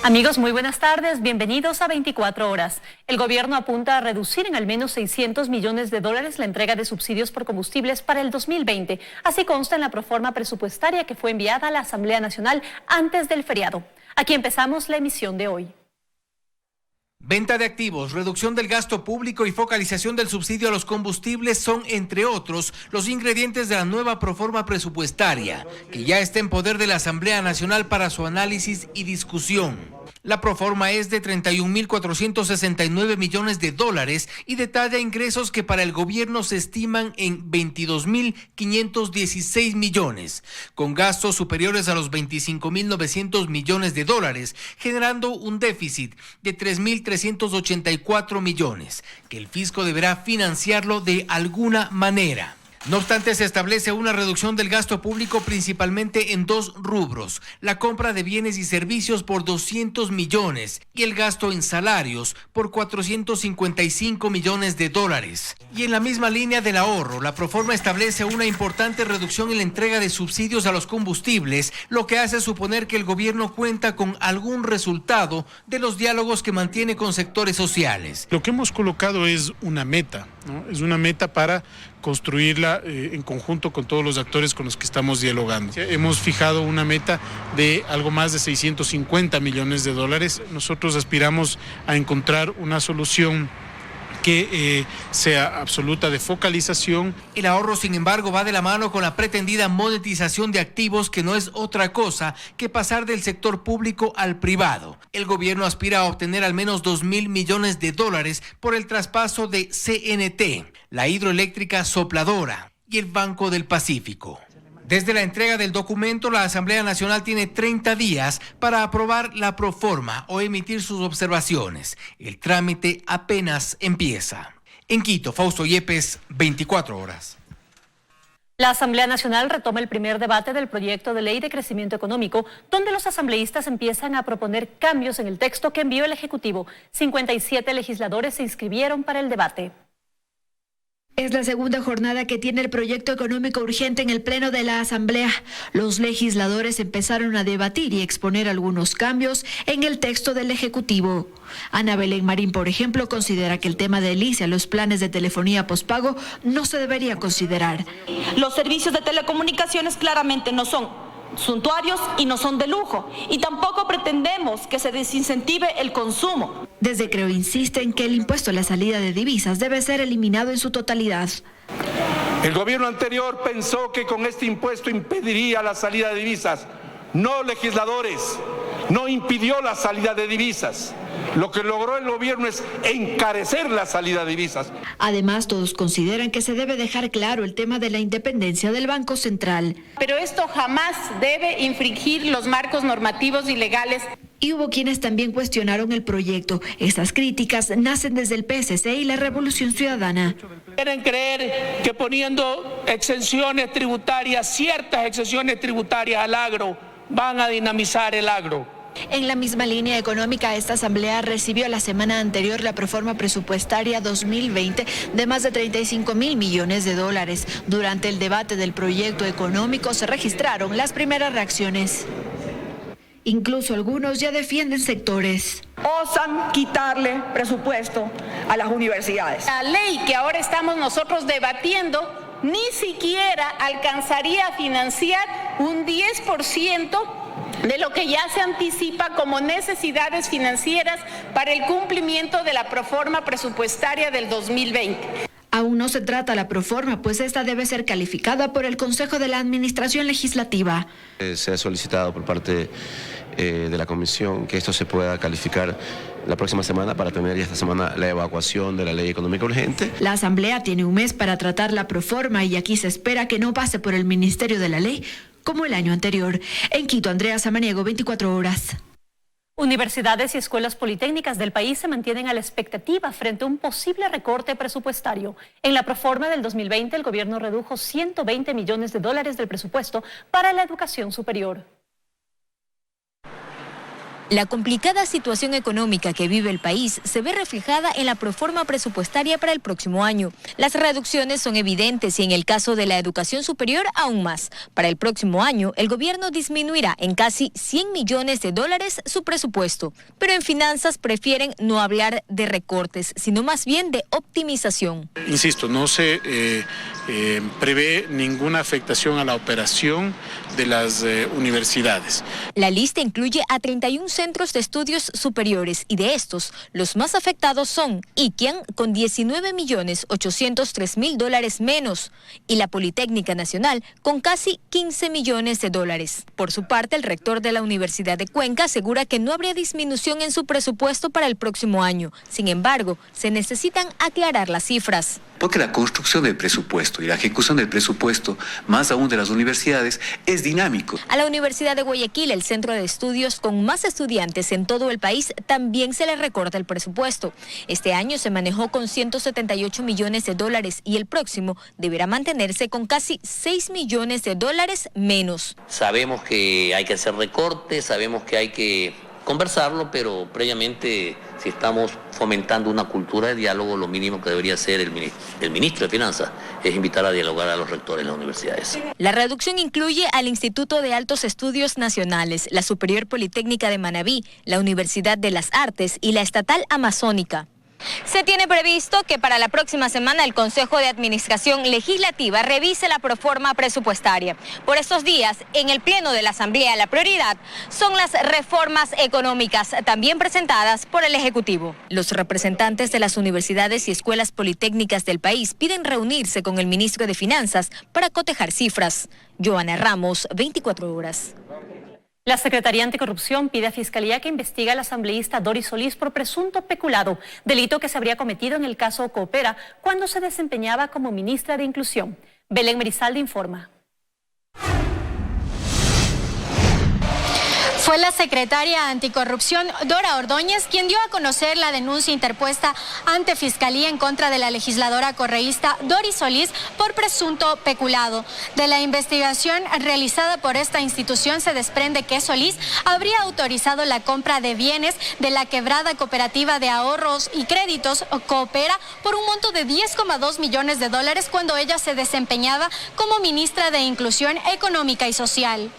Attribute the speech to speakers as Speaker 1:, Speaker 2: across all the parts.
Speaker 1: Amigos, muy buenas tardes. Bienvenidos a 24 horas. El gobierno apunta a reducir en al menos 600 millones de dólares la entrega de subsidios por combustibles para el 2020. Así consta en la proforma presupuestaria que fue enviada a la Asamblea Nacional antes del feriado. Aquí empezamos la emisión de hoy.
Speaker 2: Venta de activos, reducción del gasto público y focalización del subsidio a los combustibles son, entre otros, los ingredientes de la nueva proforma presupuestaria, que ya está en poder de la Asamblea Nacional para su análisis y discusión. La proforma es de 31.469 millones de dólares y detalla ingresos que para el gobierno se estiman en 22.516 millones, con gastos superiores a los 25.900 millones de dólares, generando un déficit de 3.384 millones, que el fisco deberá financiarlo de alguna manera. No obstante, se establece una reducción del gasto público principalmente en dos rubros: la compra de bienes y servicios por 200 millones y el gasto en salarios por 455 millones de dólares. Y en la misma línea del ahorro, la proforma establece una importante reducción en la entrega de subsidios a los combustibles, lo que hace suponer que el gobierno cuenta con algún resultado de los diálogos que mantiene con sectores sociales.
Speaker 3: Lo que hemos colocado es una meta, ¿no? Es una meta para construirla en conjunto con todos los actores con los que estamos dialogando. Hemos fijado una meta de algo más de 650 millones de dólares. Nosotros aspiramos a encontrar una solución que sea absoluta de focalización.
Speaker 2: El ahorro, sin embargo, va de la mano con la pretendida monetización de activos, que no es otra cosa que pasar del sector público al privado. El gobierno aspira a obtener al menos 2.000 millones de dólares por el traspaso de CNT, la hidroeléctrica Sopladora y el Banco del Pacífico. Desde la entrega del documento, la Asamblea Nacional tiene 30 días para aprobar la proforma o emitir sus observaciones. El trámite apenas empieza. En Quito, Fausto Yepes, 24 horas.
Speaker 1: La Asamblea Nacional retoma el primer debate del proyecto de ley de crecimiento económico, donde los asambleístas empiezan a proponer cambios en el texto que envió el Ejecutivo. 57 legisladores se inscribieron para el debate.
Speaker 4: Es la segunda jornada que tiene el proyecto económico urgente en el Pleno de la Asamblea. Los legisladores empezaron a debatir y exponer algunos cambios en el texto del Ejecutivo. Ana Belén Marín, por ejemplo, considera que el tema del ICE a los planes de telefonía pospago no se debería considerar.
Speaker 5: Los servicios de telecomunicaciones claramente no son suntuarios y no son de lujo, y tampoco pretendemos que se desincentive el consumo.
Speaker 4: Desde Creo insisten que el impuesto a la salida de divisas debe ser eliminado en su totalidad.
Speaker 6: El gobierno anterior pensó que con este impuesto impediría la salida de divisas. No, legisladores, no impidió la salida de divisas. Lo que logró el gobierno es encarecer la salida de divisas.
Speaker 4: Además, todos consideran que se debe dejar claro el tema de la independencia del Banco Central.
Speaker 7: Pero esto jamás debe infringir los marcos normativos y legales.
Speaker 4: Y hubo quienes también cuestionaron el proyecto. Estas críticas nacen desde el PSC y la Revolución Ciudadana.
Speaker 8: Quieren creer que poniendo exenciones tributarias, ciertas exenciones tributarias al agro, van a dinamizar el agro.
Speaker 4: En la misma línea económica, esta asamblea recibió la semana anterior la proforma presupuestaria 2020 de más de 35.000 millones de dólares. Durante el debate del proyecto económico se registraron las primeras reacciones. Incluso algunos ya defienden sectores.
Speaker 5: Osan quitarle presupuesto a las universidades.
Speaker 7: La ley que ahora estamos nosotros debatiendo ni siquiera alcanzaría a financiar un 10% de lo que ya se anticipa como necesidades financieras para el cumplimiento de la proforma presupuestaria del 2020.
Speaker 4: Aún no se trata la proforma, pues esta debe ser calificada por el Consejo de la Administración Legislativa.
Speaker 9: Se ha solicitado por parte de la Comisión que esto se pueda calificar la próxima semana para tener ya esta semana la evacuación de la ley económica urgente.
Speaker 4: La Asamblea tiene un mes para tratar la proforma y aquí se espera que no pase por el Ministerio de la Ley como el año anterior. En Quito, Andrea Samaniego, 24 horas.
Speaker 1: Universidades y escuelas politécnicas del país se mantienen a la expectativa frente a un posible recorte presupuestario. En la proforma del 2020, el gobierno redujo 120 millones de dólares del presupuesto para la educación superior.
Speaker 10: La complicada situación económica que vive el país se ve reflejada en la proforma presupuestaria para el próximo año. Las reducciones son evidentes y en el caso de la educación superior aún más. Para el próximo año, el gobierno disminuirá en casi $100 millones su presupuesto, pero en finanzas prefieren no hablar de recortes, sino más bien de optimización.
Speaker 3: Insisto, no se prevé ninguna afectación a la operación de las universidades.
Speaker 10: La lista incluye a 31 centros de estudios superiores y de estos, los más afectados son Iquian con $19.803.000 menos y la Politécnica Nacional con casi $15 millones. Por su parte, el rector de la Universidad de Cuenca asegura que no habría disminución en su presupuesto para el próximo año. Sin embargo, se necesitan aclarar las cifras.
Speaker 11: Porque la construcción del presupuesto y la ejecución del presupuesto, más aún de las universidades, es dinámico.
Speaker 10: A la Universidad de Guayaquil, el centro de estudios con más estudiantes en todo el país, también se le recorta el presupuesto. Este año se manejó con $178 millones y el próximo deberá mantenerse con casi $6 millones menos.
Speaker 12: Sabemos que hay que hacer recortes, sabemos que hay que conversarlo, pero previamente, si estamos fomentando una cultura de diálogo, lo mínimo que debería hacer el ministro de Finanzas es invitar a dialogar a los rectores de las universidades.
Speaker 10: La reducción incluye al Instituto de Altos Estudios Nacionales, la Superior Politécnica de Manabí, la Universidad de las Artes y la Estatal Amazónica. Se tiene previsto que para la próxima semana el Consejo de Administración Legislativa revise la proforma presupuestaria. Por estos días, en el Pleno de la Asamblea, la prioridad son las reformas económicas, también presentadas por el Ejecutivo. Los representantes de las universidades y escuelas politécnicas del país piden reunirse con el ministro de Finanzas para cotejar cifras. Joana Ramos, 24 horas.
Speaker 1: La Secretaría Anticorrupción pide a Fiscalía que investigue al asambleísta Doris Solís por presunto peculado, delito que se habría cometido en el caso Coopera cuando se desempeñaba como ministra de Inclusión. Belén Merizalde informa.
Speaker 13: Fue la secretaria anticorrupción Dora Ordóñez quien dio a conocer la denuncia interpuesta ante Fiscalía en contra de la legisladora correísta Doris Solís por presunto peculado. De la investigación realizada por esta institución se desprende que Solís habría autorizado la compra de bienes de la quebrada cooperativa de ahorros y créditos Coopera por un monto de $10,2 millones cuando ella se desempeñaba como ministra de Inclusión Económica y Social.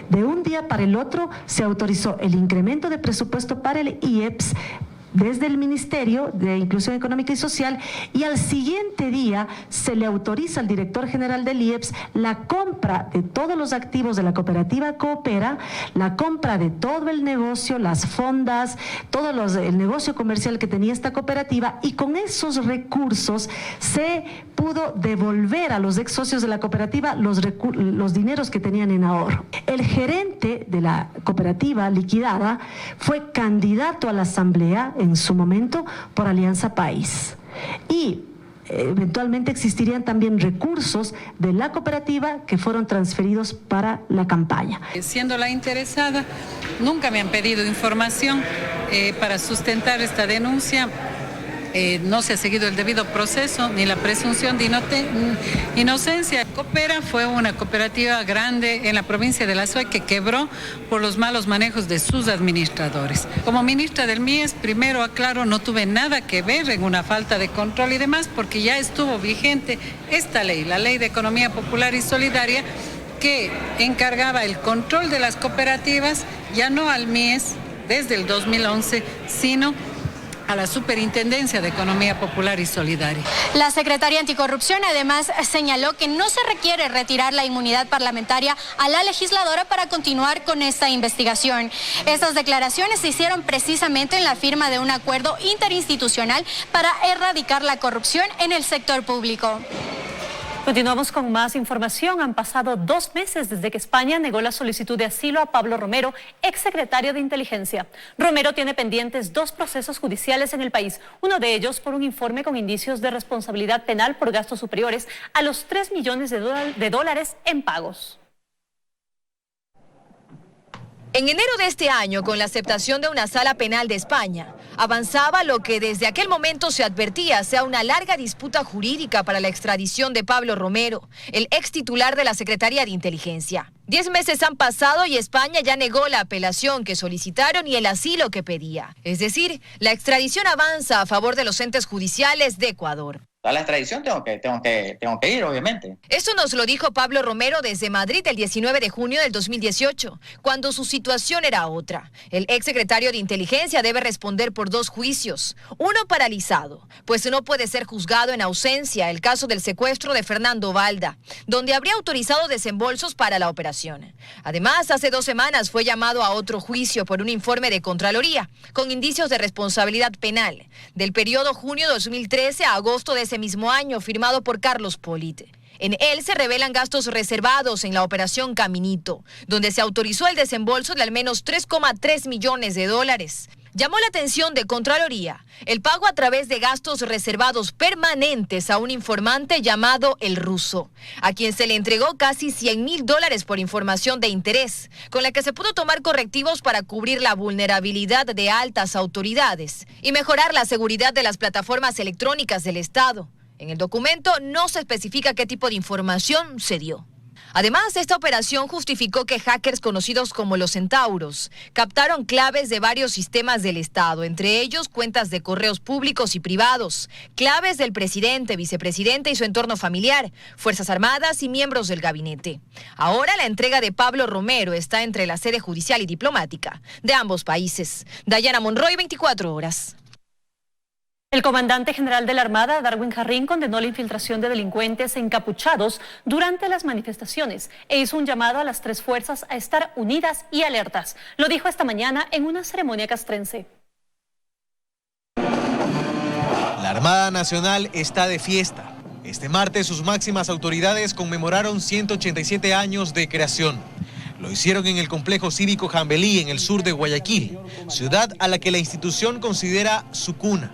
Speaker 14: De un día para el otro se autorizó el incremento de presupuesto para el IEPS desde el Ministerio de Inclusión Económica y Social y al siguiente día se le autoriza al director general del IEPS la compra de todos los activos de la cooperativa Coopera, la compra de todo el negocio, las fondas, el negocio comercial que tenía esta cooperativa y con esos recursos se pudo devolver a los ex socios de la cooperativa los dineros que tenían en ahorro. El gerente de la cooperativa liquidada fue candidato a la asamblea en su momento por Alianza País y eventualmente existirían también recursos de la cooperativa que fueron transferidos para la campaña.
Speaker 15: Siendo la interesada, nunca me han pedido información para sustentar esta denuncia. No se ha seguido el debido proceso ni la presunción de inocencia. Coopera fue una cooperativa grande en la provincia de La Suay que quebró por los malos manejos de sus administradores. Como ministra del MIES, primero aclaro, no tuve nada que ver en una falta de control y demás porque ya estuvo vigente esta ley, la Ley de Economía Popular y Solidaria, que encargaba el control de las cooperativas, ya no al MIES desde el 2011, sino a la Superintendencia de Economía Popular y Solidaria.
Speaker 13: La secretaria Anticorrupción además señaló que no se requiere retirar la inmunidad parlamentaria a la legisladora para continuar con esta investigación. Estas declaraciones se hicieron precisamente en la firma de un acuerdo interinstitucional para erradicar la corrupción en el sector público.
Speaker 1: Continuamos con más información. Han pasado 2 meses desde que España negó la solicitud de asilo a Pablo Romero, exsecretario de Inteligencia. Romero tiene pendientes 2 procesos judiciales en el país, uno de ellos por un informe con indicios de responsabilidad penal por gastos superiores a los $3 millones en pagos.
Speaker 10: En enero de este año, con la aceptación de una sala penal de España, avanzaba lo que desde aquel momento se advertía sea una larga disputa jurídica para la extradición de Pablo Romero, el ex titular de la Secretaría de Inteligencia. 10 meses han pasado y España ya negó la apelación que solicitaron y el asilo que pedía. Es decir, la extradición avanza a favor de los entes judiciales de Ecuador.
Speaker 16: A la extradición tengo que ir, obviamente.
Speaker 10: Esto nos lo dijo Pablo Romero desde Madrid el 19 de junio del 2018, cuando su situación era otra. El exsecretario de Inteligencia debe responder por 2 juicios, uno paralizado, pues no puede ser juzgado en ausencia, el caso del secuestro de Fernando Valda, donde habría autorizado desembolsos para la operación. Además, hace 2 semanas fue llamado a otro juicio por un informe de Contraloría, con indicios de responsabilidad penal, del periodo junio 2013 a agosto de ese mismo año, firmado por Carlos Polit. En él se revelan gastos reservados en la operación Caminito, donde se autorizó el desembolso de al menos 3,3 millones de dólares. Llamó la atención de Contraloría el pago a través de gastos reservados permanentes a un informante llamado El Ruso, a quien se le entregó casi $100,000 por información de interés, con la que se pudo tomar correctivos para cubrir la vulnerabilidad de altas autoridades y mejorar la seguridad de las plataformas electrónicas del Estado. En el documento no se especifica qué tipo de información se dio. Además, esta operación justificó que hackers conocidos como los Centauros captaron claves de varios sistemas del Estado, entre ellos cuentas de correos públicos y privados, claves del presidente, vicepresidente y su entorno familiar, Fuerzas Armadas y miembros del gabinete. Ahora la entrega de Pablo Romero está entre la sede judicial y diplomática de ambos países. Dayana Monroy, 24 horas.
Speaker 1: El comandante general de la Armada, Darwin Jarrín, condenó la infiltración de delincuentes encapuchados durante las manifestaciones e hizo un llamado a las 3 fuerzas a estar unidas y alertas. Lo dijo esta mañana en una ceremonia castrense.
Speaker 17: La Armada Nacional está de fiesta. Este martes sus máximas autoridades conmemoraron 187 años de creación. Lo hicieron en el complejo cívico Jambelí, en el sur de Guayaquil, ciudad a la que la institución considera su cuna.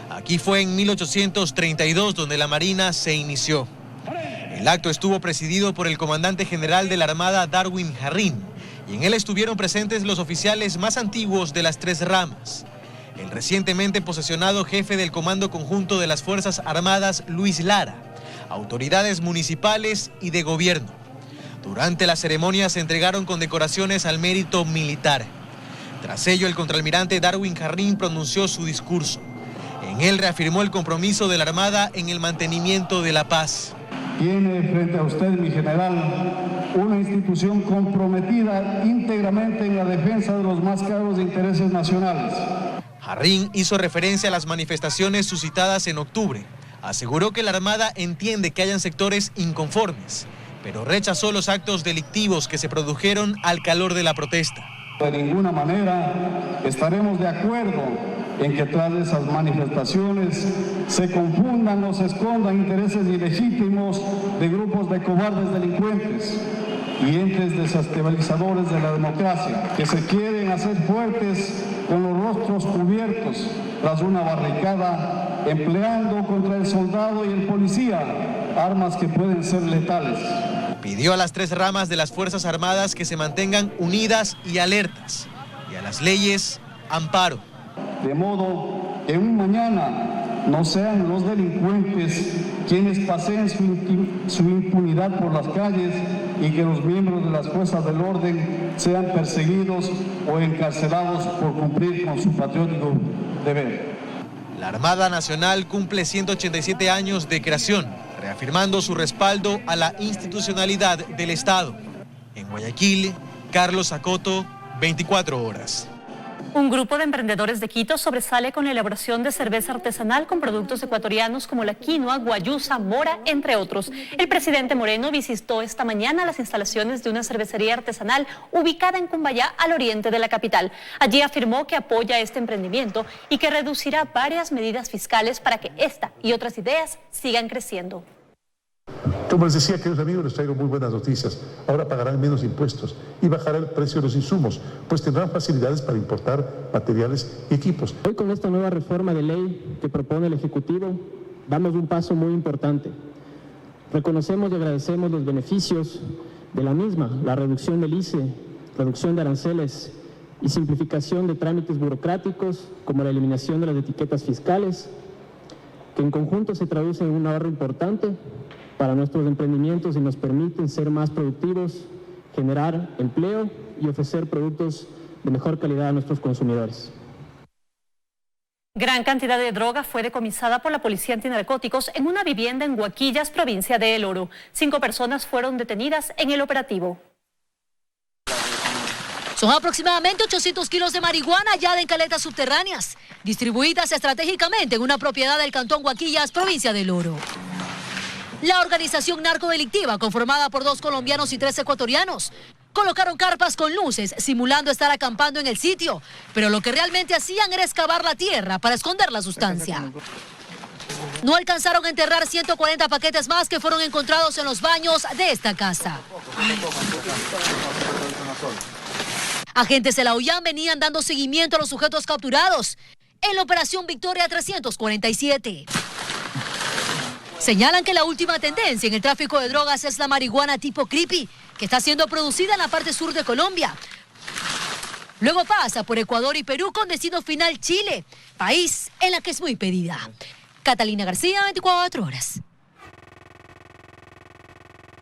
Speaker 17: Aquí fue en 1832 donde la Marina se inició. El acto estuvo presidido por el comandante general de la Armada, Darwin Jarrín, y en él estuvieron presentes los oficiales más antiguos de las 3 ramas. El recientemente posesionado jefe del Comando Conjunto de las Fuerzas Armadas, Luis Lara, autoridades municipales y de gobierno. Durante la ceremonia se entregaron condecoraciones al mérito militar. Tras ello, el contraalmirante Darwin Jarrín pronunció su discurso. En él reafirmó el compromiso de la Armada en el mantenimiento de la paz.
Speaker 18: Tiene frente a usted, mi general, una institución comprometida íntegramente en la defensa de los más caros intereses nacionales.
Speaker 17: Jarrín hizo referencia a las manifestaciones suscitadas en octubre. Aseguró que la Armada entiende que hayan sectores inconformes, pero rechazó los actos delictivos que se produjeron al calor de la protesta.
Speaker 18: De ninguna manera estaremos de acuerdo en que tras esas manifestaciones se confundan o se escondan intereses ilegítimos de grupos de cobardes delincuentes y entes desestabilizadores de la democracia, que se quieren hacer fuertes con los rostros cubiertos tras una barricada, empleando contra el soldado y el policía armas que pueden ser letales.
Speaker 17: Pidió a las 3 ramas de las Fuerzas Armadas que se mantengan unidas y alertas, y a las leyes, amparo.
Speaker 18: De modo que un mañana no sean los delincuentes quienes paseen su impunidad por las calles y que los miembros de las fuerzas del orden sean perseguidos o encarcelados por cumplir con su patriótico deber.
Speaker 17: La Armada Nacional cumple 187 años de creación, reafirmando su respaldo a la institucionalidad del Estado. En Guayaquil, Carlos Acoto, 24 horas.
Speaker 1: Un grupo de emprendedores de Quito sobresale con la elaboración de cerveza artesanal con productos ecuatorianos como la quinoa, guayusa, mora, entre otros. El presidente Moreno visitó esta mañana las instalaciones de una cervecería artesanal ubicada en Cumbayá, al oriente de la capital. Allí afirmó que apoya este emprendimiento y que reducirá varias medidas fiscales para que esta y otras ideas sigan creciendo.
Speaker 19: Como les decía, queridos amigos, les traigo muy buenas noticias. Ahora pagarán menos impuestos y bajará el precio de los insumos, pues tendrán facilidades para importar materiales y equipos.
Speaker 20: Hoy, con esta nueva reforma de ley que propone el Ejecutivo, damos un paso muy importante. Reconocemos y agradecemos los beneficios de la misma, la reducción del ICE reducción de aranceles y simplificación de trámites burocráticos, como la eliminación de las etiquetas fiscales, que en conjunto se traduce en un ahorro importante para nuestros emprendimientos y nos permiten ser más productivos, generar empleo y ofrecer productos de mejor calidad a nuestros consumidores.
Speaker 1: Gran cantidad de droga fue decomisada por la Policía Antinarcóticos en una vivienda en Huaquillas, provincia de El Oro. 5 personas fueron detenidas en el operativo.
Speaker 21: Son aproximadamente 800 kilos de marihuana hallada en caletas subterráneas, distribuidas estratégicamente en una propiedad del cantón Huaquillas, provincia de El Oro. La organización narcodelictiva, conformada por 2 colombianos y 3 ecuatorianos, colocaron carpas con luces, simulando estar acampando en el sitio, pero lo que realmente hacían era excavar la tierra para esconder la sustancia. No alcanzaron a enterrar 140 paquetes más que fueron encontrados en los baños de esta casa. Agentes de la OIAN venían dando seguimiento a los sujetos capturados en la Operación Victoria 347. Señalan que la última tendencia en el tráfico de drogas es la marihuana tipo creepy, que está siendo producida en la parte sur de Colombia. Luego pasa por Ecuador y Perú con destino final Chile, país en la que es muy pedida. Catalina García, 24 horas.